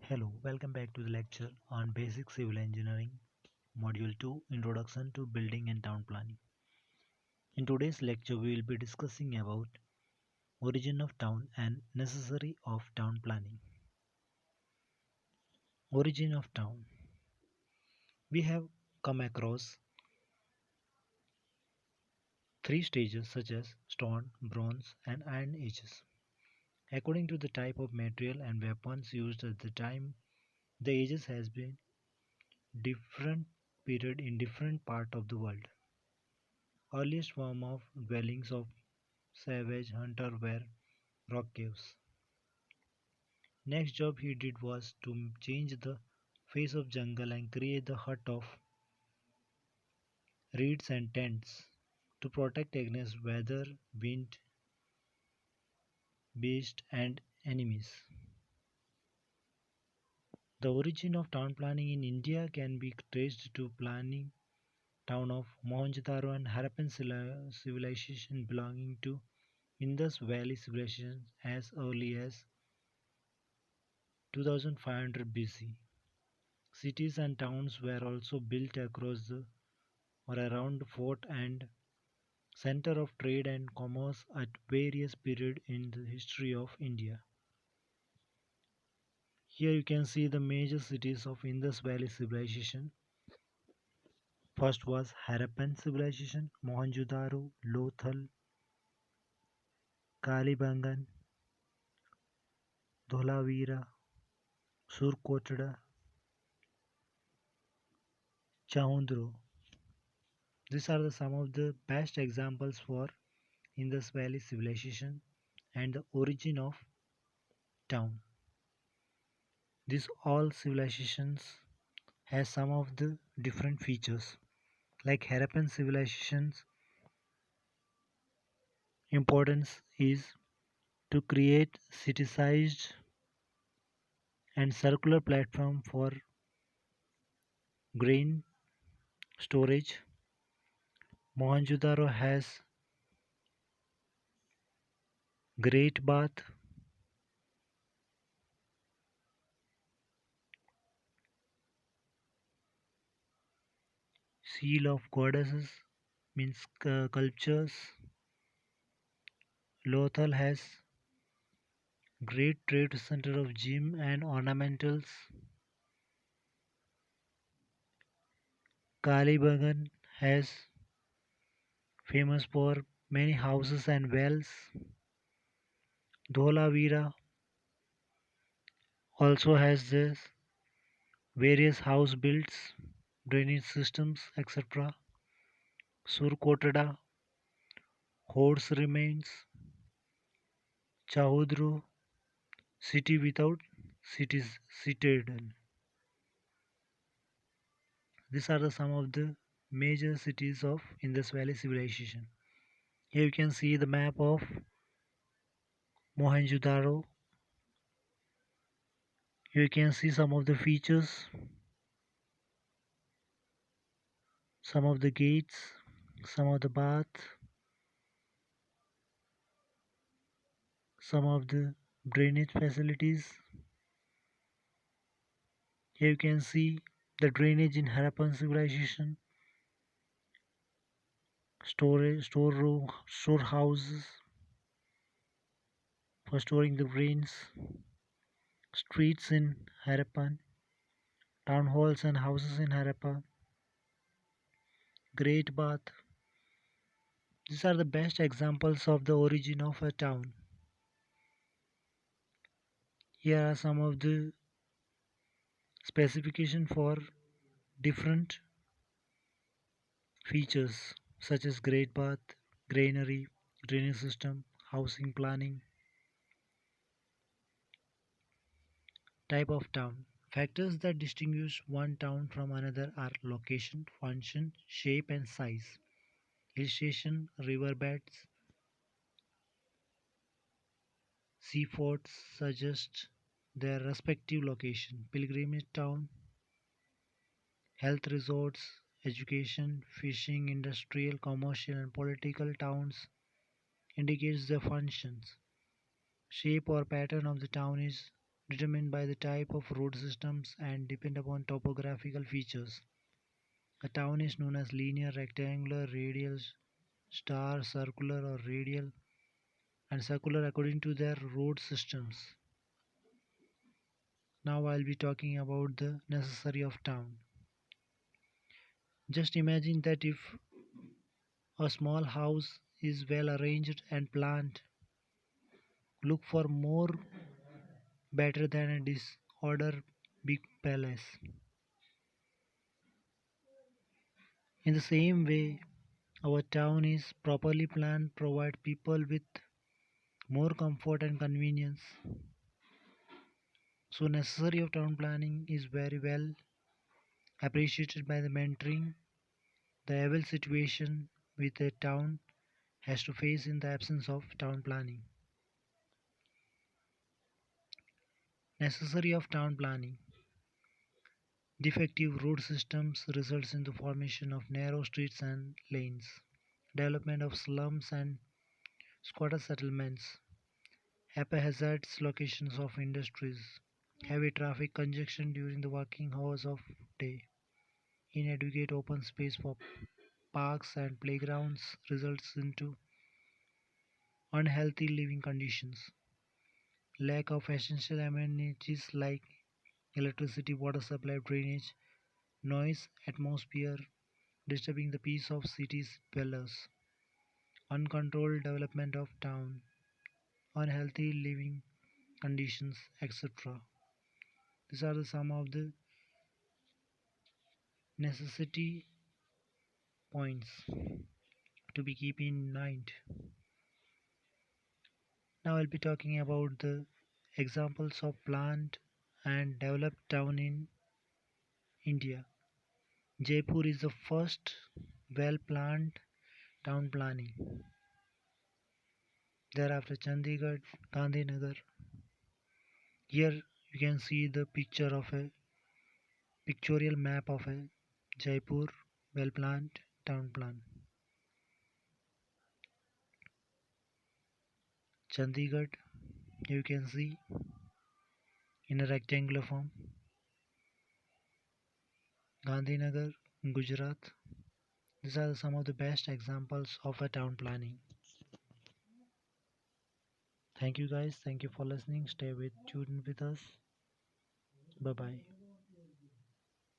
Hello, welcome back to the lecture on Basic Civil Engineering, Module 2, Introduction to Building and Town Planning. In today's lecture, we will be discussing about origin of town and necessary of town planning. Origin of town. We have come across three stages such as stone, bronze, and iron ages. According to the type of material and weapons used at the time, the ages has been different period in different part of the world. Earliest form of dwellings of savage hunter were rock caves. Next job he did was to change the face of jungle and create the hut of reeds and tents to protect against weather, wind, beast and enemies. The origin of town planning in India can be traced to planning town of Mohenjo-Daro and Harappan civilization belonging to Indus Valley civilization as early as 2500 BC. Cities and towns were also built across the or around the fort and center of trade and commerce at various periods in the history of India. Here you can see the major cities of Indus Valley civilization. First was Harappan civilization, Mohenjo-Daro, Lothal, Kalibangan, Dholavira, Surkotada, Chaundro. These are some of the best examples for Indus Valley civilization and the origin of town. These all civilizations has some of the different features. Like Harappan civilization's importance is to create city-sized and circular platform for grain storage. Mohenjo-Daro has great bath, seal of goddesses, means cultures. Lothal has great trade center of gem and ornamentals. Kalibangan has famous for many houses and wells. Dholavira also has this various house builds, drainage systems, etc. Surkotada, horse remains, Chahudru, city without cities citadel. These are some of the major cities of Indus Valley civilization. Here you can see the map of Mohenjo-Daro. Here you can see some of the features, some of the gates, some of the bath, some of the drainage facilities. Here you can see the drainage in Harappan civilization, storage, storehouses for storing the grains, streets in Harappan, town halls and houses in Harappa, great bath. These are the best examples of the origin of a town. Here are some of the specification for different features such as great bath, granary, drainage system, housing planning. Type of town. Factors that distinguish one town from another are location, function, shape and size. Hill station, riverbeds, seaforts suggest their respective location. Pilgrimage town, health resorts, education, fishing, industrial, commercial and political towns indicates their functions. Shape or pattern of the town is determined by the type of road systems and depend upon topographical features. A town is known as linear, rectangular, radial, star, circular, or radial and circular according to their road systems. Now I'll be talking about the necessary of town. Just imagine that if a small house is well arranged and planned, look for more better than a disorder big palace. In the same way, our town is properly planned provide people with more comfort and convenience. So necessary of town planning is very well appreciated by the mentoring the evil situation with a town has to face in the absence of town planning. Necessary of town planning. Defective road systems results in the formation of narrow streets and lanes. Development of slums and squatter settlements. Haphazard locations of industries. Heavy traffic congestion during the working hours of day. Inadequate open space for parks and playgrounds results into unhealthy living conditions. Lack of essential amenities like electricity, water supply, drainage, noise, atmosphere, disturbing the peace of cities dwellers, uncontrolled development of town, unhealthy living conditions, etc. These are the some of the necessity points to be keep in mind. Now I'll be talking about the examples of planned and developed town in India. Jaipur is the first well planned town planning. Thereafter Chandigarh, Gandhinagar. Here you can see the picture of a pictorial map of a Jaipur well planned town plan. Chandigarh you can see in a rectangular form. Gandhinagar, Gujarat. These are some of the best examples of a town planning. Thank you guys. Thank you for listening. Stay with tuned with us. Bye bye.